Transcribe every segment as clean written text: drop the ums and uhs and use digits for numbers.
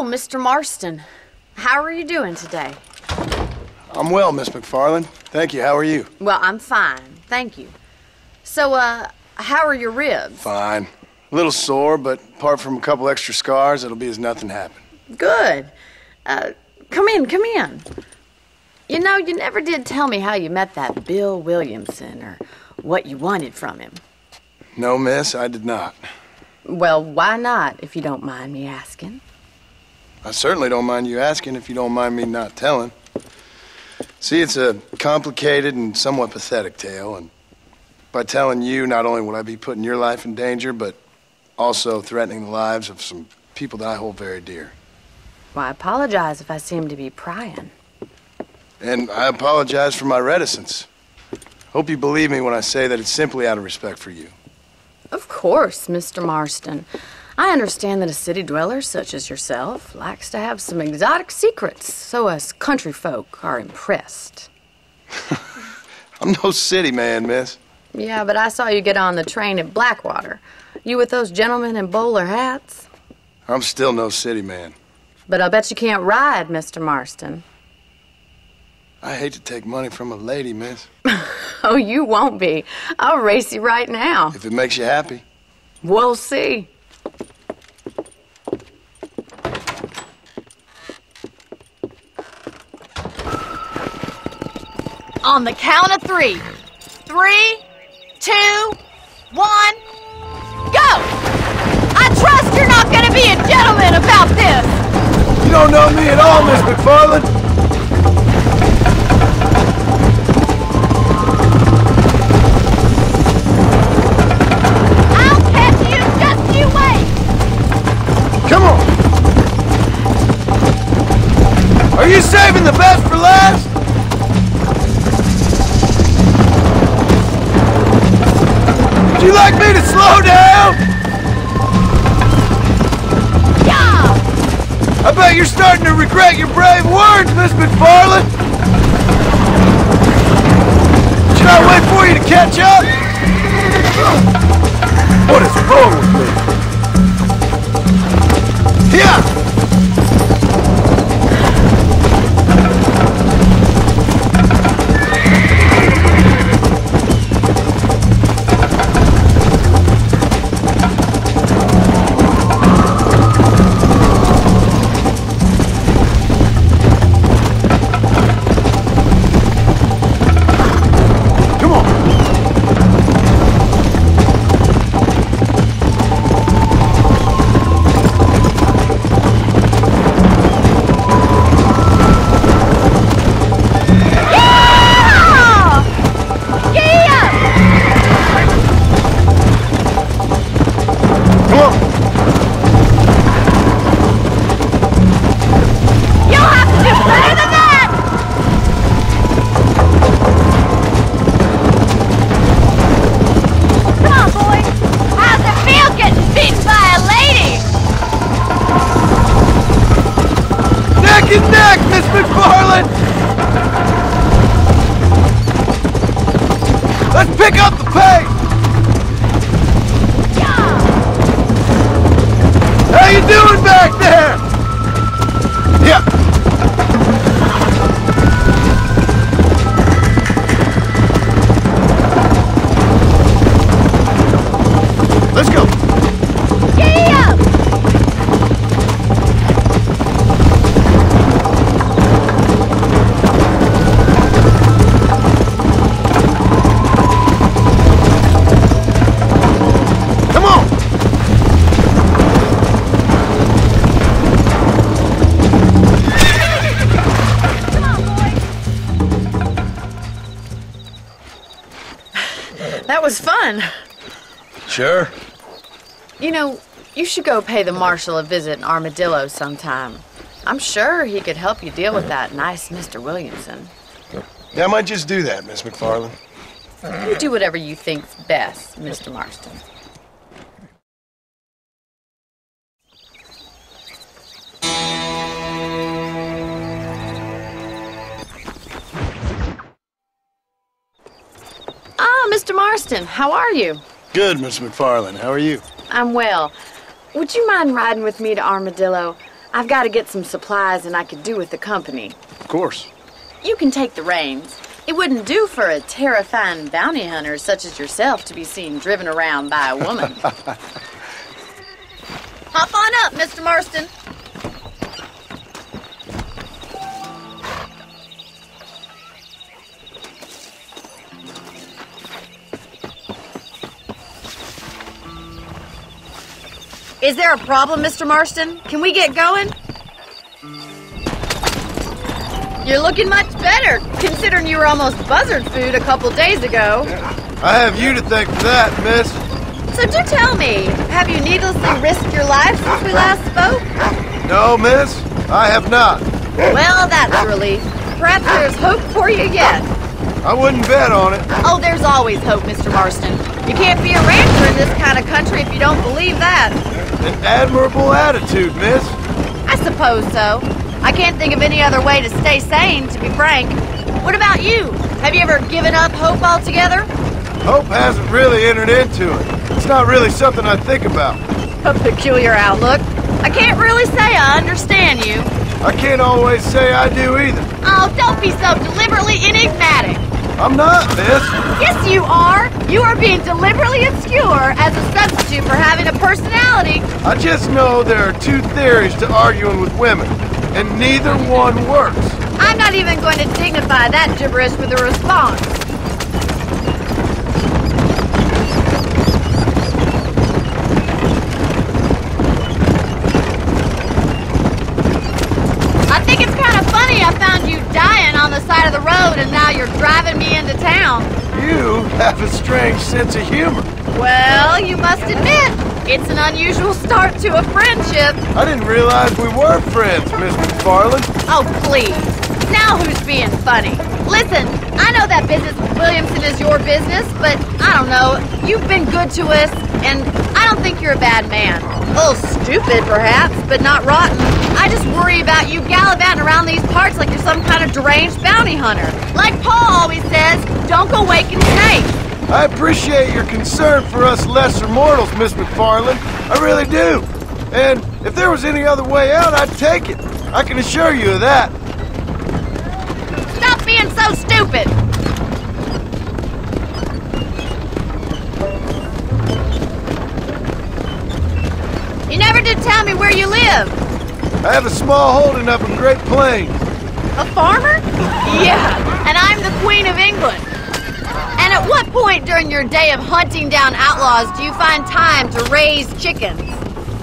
Oh, Mr. Marston. How are you doing today? I'm well, Miss McFarland. Thank you. How are you? Well, I'm fine. Thank you. So, how are your ribs? Fine. A little sore, but apart from a couple extra scars, it'll be as nothing happened. Good. Come in. You know, you never did tell me how you met that Bill Williamson or what you wanted from him. No, miss, I did not. Well, why not, if you don't mind me asking? I certainly don't mind you asking if you don't mind me not telling. See, it's a complicated and somewhat pathetic tale, and by telling you, not only would I be putting your life in danger, but also threatening the lives of some people that I hold very dear. Well, I apologize if I seem to be prying. And I apologize for my reticence. Hope you believe me when I say that it's simply out of respect for you. Of course, Mr. Marston. I understand that a city dweller such as yourself likes to have some exotic secrets, so us country folk are impressed. I'm no city man, miss. Yeah, but I saw you get on the train at Blackwater. You with those gentlemen in bowler hats? I'm still no city man. But I'll bet you can't ride, Mr. Marston. I hate to take money from a lady, miss. Oh, you won't be. I'll race you right now. If it makes you happy. We'll see. On the count of 3. 3, 2, 1, go! I trust you're not gonna be a gentleman about this! You don't know me at all, Miss McFarland. I'll catch you, just you wait! Come on! Are you saving the best for last? Would you like me to slow down? Yeah! I bet you're starting to regret your brave words, Miss McFarland. Should I wait for you to catch up? What is wrong with me? Yeah! Let's pick up the pace! Yeah! How you doing back there? Yeah. Let's go. Giddy up! That was fun. Sure. You know, you should go pay the marshal a visit in Armadillo sometime. I'm sure he could help you deal with that nice Mr. Williamson. Yeah, I might just do that, Miss McFarland. You do whatever you think's best, Mr. Marston. Mr. Marston, how are you? Good, Miss McFarland. How are you? I'm well. Would you mind riding with me to Armadillo? I've got to get some supplies and I could do with the company. Of course. You can take the reins. It wouldn't do for a terrifying bounty hunter such as yourself to be seen driven around by a woman. Hop on up, Mr. Marston. Is there a problem, Mr. Marston? Can we get going? You're looking much better, considering you were almost buzzard food a couple days ago. I have you to thank for that, miss. So do tell me, have you needlessly risked your life since we last spoke? No, miss, I have not. Well, that's a relief. Perhaps there's hope for you yet. I wouldn't bet on it. Oh, there's always hope, Mr. Marston. You can't be a rancher in this kind of country if you don't believe that. An admirable attitude, miss. I suppose so. I can't think of any other way to stay sane, to be frank. What about you? Have you ever given up hope altogether? Hope hasn't really entered into it. It's not really something I think about. A peculiar outlook. I can't really say I understand you. I can't always say I do either. Oh, don't be so deliberately enigmatic. I'm not, miss. Yes, you are. You are being deliberately obscure as a substitute for having a personality. I just know there are two theories to arguing with women, and neither one works. I'm not even going to dignify that gibberish with a response. I think it's kind of funny I found you dying on the side of the road and now you're driving me into town. You have a strange sense of humor. Well, you must admit, it's an unusual start to a friendship. I didn't realize we were friends, Miss McFarland. Oh, please. Now who's being funny? Listen, I know that business with Williamson is your business, but I don't know. You've been good to us, and I don't think you're a bad man. A little stupid, perhaps, but not rotten. I just worry about you gallivanting around these parts like you're some kind of deranged bounty hunter. Like Paul always says, don't go waking snakes. I appreciate your concern for us lesser mortals, Miss McFarland. I really do. And if there was any other way out, I'd take it. I can assure you of that. Stop being so stupid! You never did tell me where you live. I have a small holding up in Great Plains. A farmer? Yeah, and I'm the Queen of England. And at what point during your day of hunting down outlaws do you find time to raise chickens?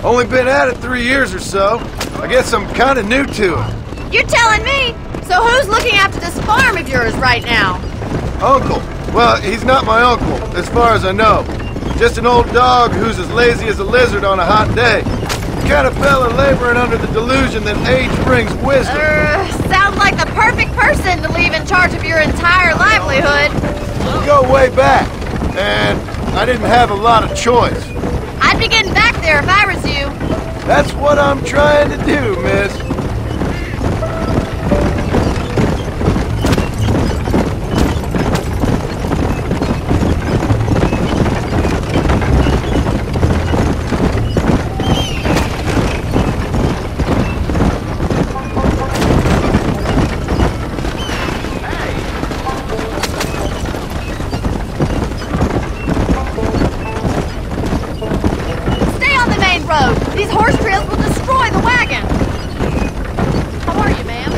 Only been at it 3 years or so. I guess I'm kind of new to it. You're telling me? So who's looking after this farm of yours right now? Uncle. Well, he's not my uncle, as far as I know. Just an old dog who's as lazy as a lizard on a hot day. The kind of fella laboring under the delusion that age brings wisdom. Sounds like the perfect person to leave in charge of your entire livelihood. We go way back, and I didn't have a lot of choice. I'd be getting back there if I was you. That's what I'm trying to do, miss. These horse trails will destroy the wagon. How are you, ma'am?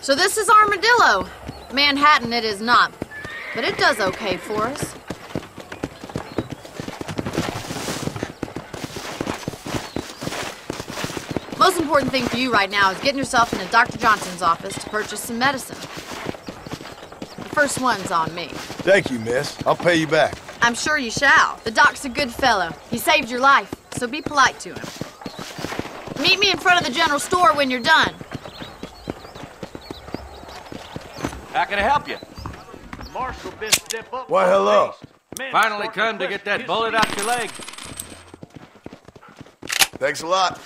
So this is Armadillo. Manhattan it is not, but it does okay for us. Most important thing for you right now is getting yourself into Dr. Johnson's office to purchase some medicine. The first one's on me. Thank you, miss. I'll pay you back. I'm sure you shall. The doc's a good fellow. He saved your life, so be polite to him. Meet me in front of the general store when you're done. How can I help you? Marshal, Ben, step up. Why, hello. Finally come to get that bullet out your leg. Thanks a lot.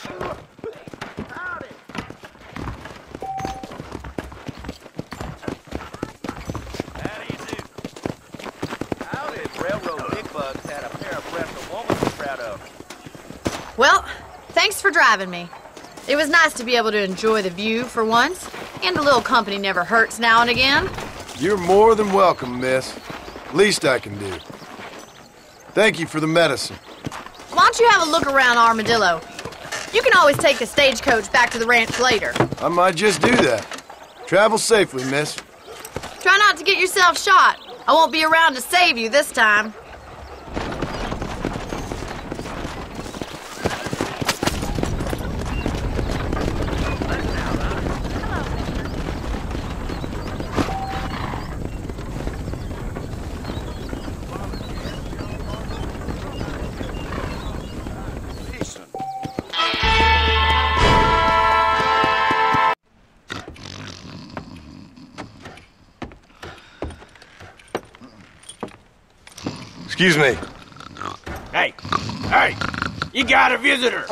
thanks for driving me. It was nice to be able to enjoy the view for once, and a little company never hurts now and again. You're more than welcome, miss. Least I can do. Thank you for the medicine. Why don't you have a look around Armadillo? You can always take a stagecoach back to the ranch later. I might just do that. Travel safely, miss. Try not to get yourself shot. I won't be around to save you this time. Excuse me. Hey, hey, you got a visitor.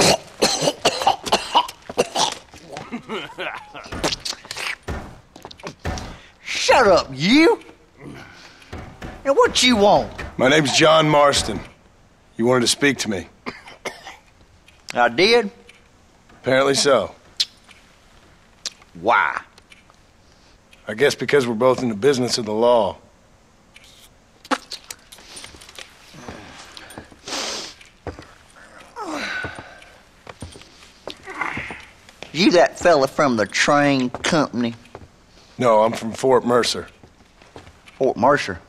Shut up, you! Now what you want? My name's John Marston. You wanted to speak to me. I did? Apparently so. Why? I guess because we're both in the business of the law. You that fella from the train company? No, I'm from Fort Mercer. Fort Mercer?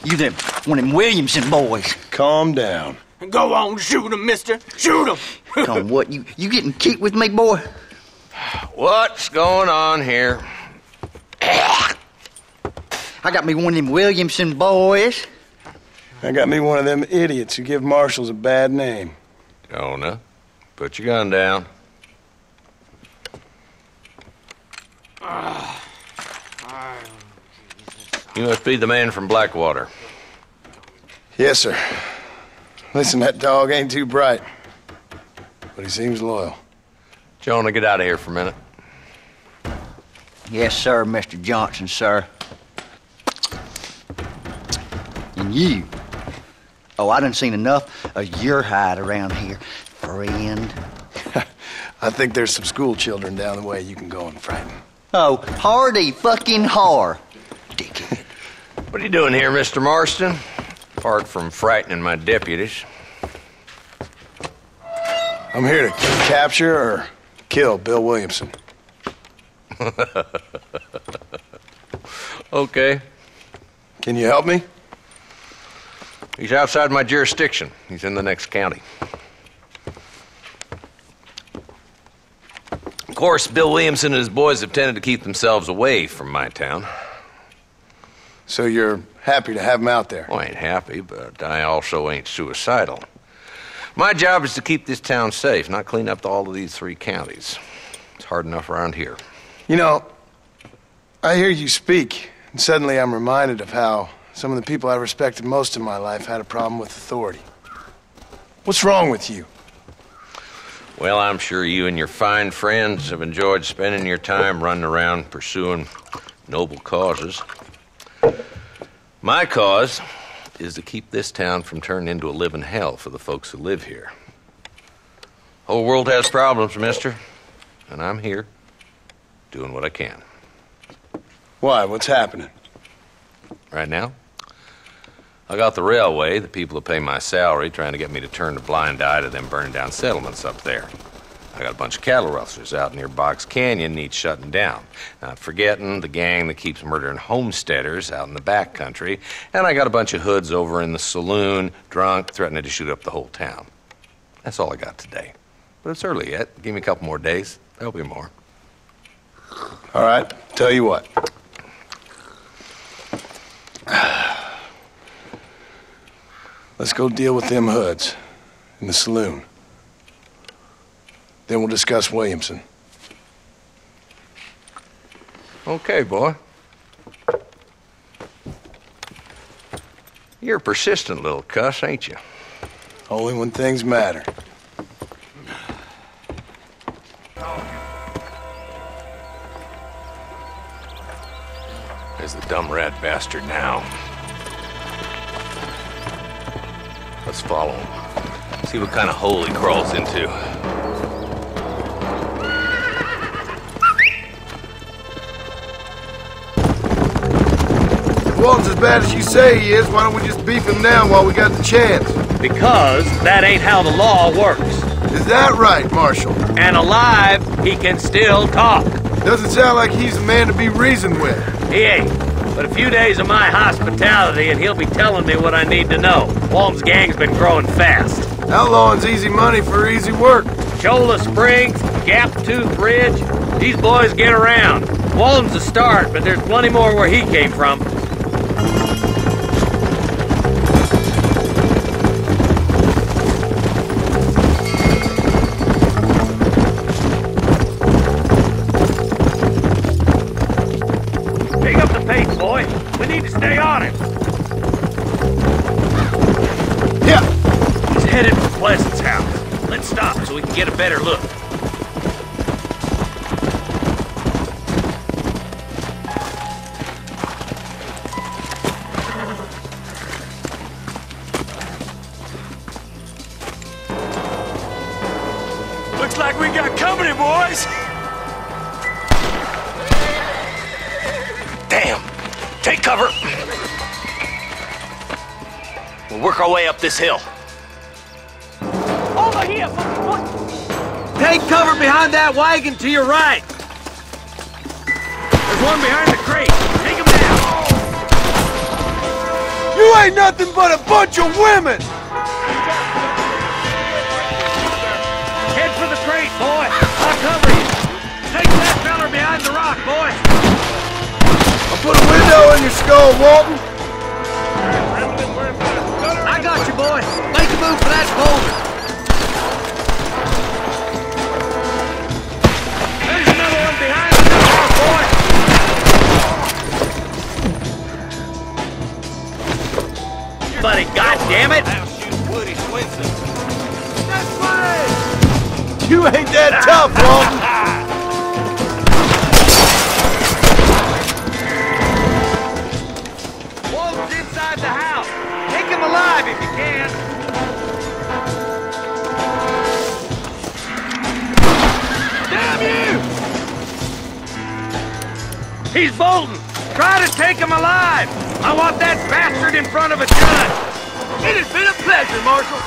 You them one of them Williamson boys? Calm down. Go on, shoot him, mister. Shoot him. Come on, what, you getting kicked with me, boy? What's going on here? I got me one of them Williamson boys. I got me one of them idiots who give marshals a bad name. Jonah, put your gun down. You must be the man from Blackwater. Yes, sir. Listen, that dog ain't too bright, but he seems loyal. Jonah, get out of here for a minute. Yes, sir, Mr. Johnson, sir. And you. Oh, I done seen enough of your hide around here, friend. I think there's some school children down the way you can go and frighten. Oh, hardy fucking har. Dickhead. What are you doing here, Mr. Marston? Apart from frightening my deputies. I'm here to capture or kill Bill Williamson. Okay. Can you help me? He's outside my jurisdiction. He's in the next county. Of course, Bill Williamson and his boys have tended to keep themselves away from my town. So you're happy to have him out there? Well, I ain't happy, but I also ain't suicidal. My job is to keep this town safe, not clean up all of these 3 counties. It's hard enough around here. You know, I hear you speak, and suddenly I'm reminded of how some of the people I respected most in my life had a problem with authority. What's wrong with you? Well, I'm sure you and your fine friends have enjoyed spending your time running around pursuing noble causes. My cause is to keep this town from turning into a living hell for the folks who live here. Whole world has problems, mister, and I'm here doing what I can. Why? What's happening? Right now, I got the railway, the people who pay my salary, trying to get me to turn a blind eye to them burning down settlements up there. I got a bunch of cattle rustlers out near Box Canyon needs shutting down. Not forgetting the gang that keeps murdering homesteaders out in the back country. And I got a bunch of hoods over in the saloon, drunk, threatening to shoot up the whole town. That's all I got today. But it's early yet. Give me a couple more days. There'll be more. All right, tell you what. Let's go deal with them hoods in the saloon. Then we'll discuss Williamson. Okay, boy. You're a persistent little cuss, ain't you? Only when things matter. There's the dumb rat bastard now. Let's follow him. See what kind of hole he crawls into. If Walton's as bad as you say he is, why don't we just beef him now while we got the chance? Because that ain't how the law works. Is that right, Marshal? And alive, he can still talk. Doesn't sound like he's a man to be reasoned with. He ain't. But a few days of my hospitality and he'll be telling me what I need to know. Walton's gang's been growing fast. Outlawing's easy money for easy work. Cholla Springs, Gap Tooth Ridge, these boys get around. Walton's a start, but there's plenty more where he came from. Pick up the pace, boy. We need to stay on him. Yeah. He's headed for Pleasant's house. Let's stop so we can get a better look. Looks like we got company, boys! Damn! Take cover! We'll work our way up this hill. Over here! Take cover behind that wagon to your right! There's one behind the crate. Take him down! You ain't nothing but a bunch of women! Head for the crate, boy! I'll cover you! Take that feller behind the rock, boy! I'll put a window in your skull, Walton. I got you, boy! Make a move for that boulder! There's another one behind the rock, boy! Buddy, goddammit! I'll shoot Woody Swenson. This way! You ain't that tough, Walton. Walton's inside the house. Take him alive if you can. Damn you! He's bolting. Try to take him alive. I want that bastard in front of a judge. It has been a pleasure, Marshal.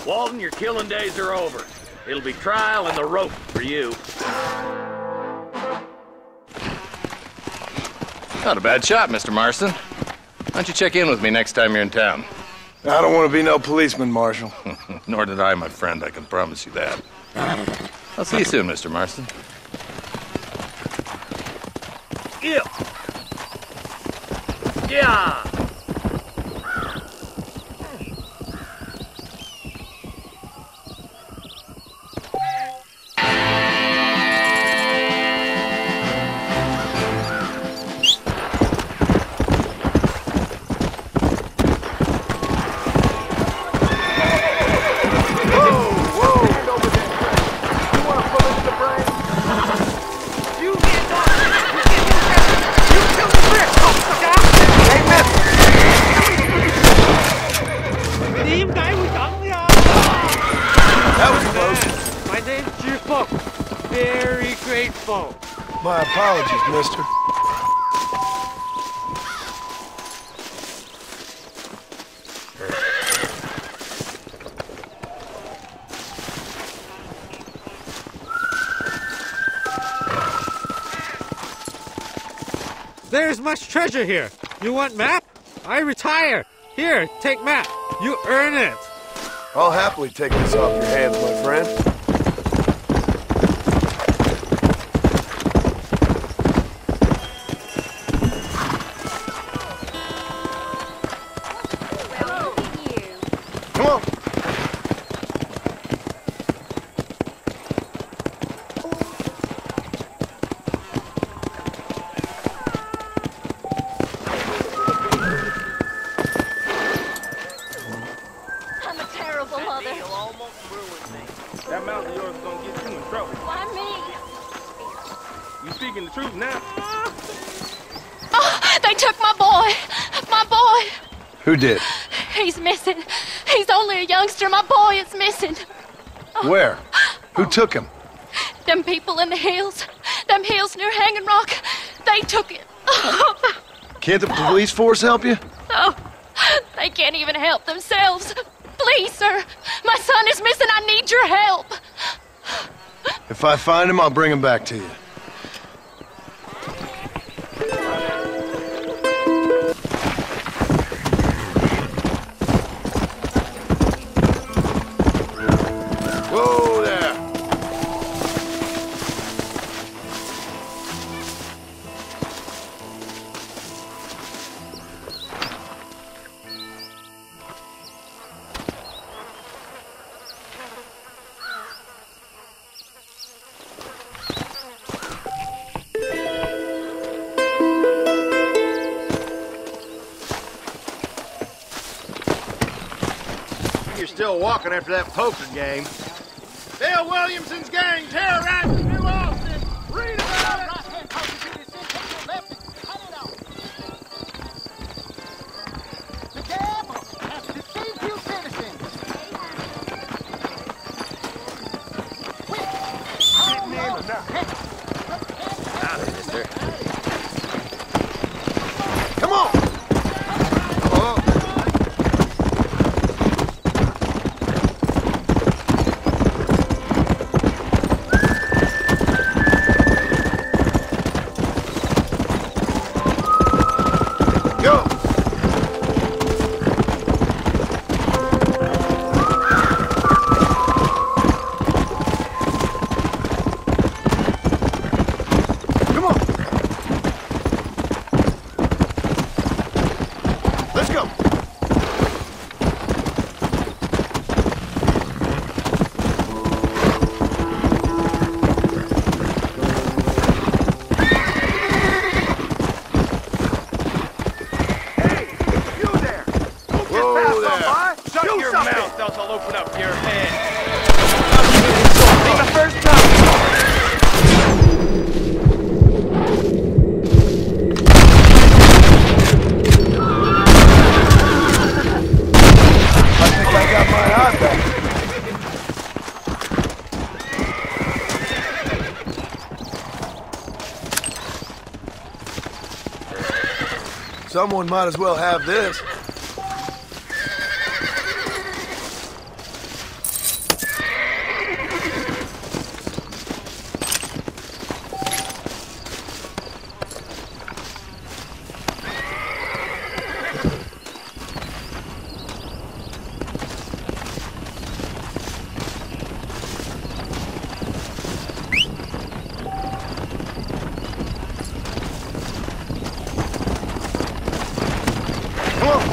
Walton, your killing days are over. It'll be trial and the rope for you. Not a bad shot, Mr. Marston. Why don't you check in with me next time you're in town? I don't want to be no policeman, Marshal. Nor did I, my friend, I can promise you that. I'll see you soon, Mr. Marston. Yeah. Yeah. Very grateful. My apologies, mister. There's much treasure here. You want map? I retire. Here, take map. You earn it. I'll happily take this off your hands, my friend. Come on. I'm a terrible mother. That You speaking the truth now? Oh, they took my boy. My boy. Who did? He's missing. He's only a youngster. My boy is missing. Where? Who took him? Them people in the hills. Them hills near Hanging Rock. They took it. Can't the police force help you? Oh, they can't even help themselves. Please, sir. My son is missing. I need your help. If I find him, I'll bring him back to you. Whoa there! You're still walking after that poker game. Bill Williamson's gang terrorizing New Austin. Read about it. The devil has deceived you citizens. Quick, Get me in now. Come on! Go! Come on! Let's go! You there! Whoa there! Shut Do your something. mouth, else I'll open up your head. Ain't the first time. I think I got my eye back. Someone might as well have this. Come on.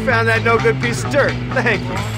found that no-good piece of dirt. Thank you.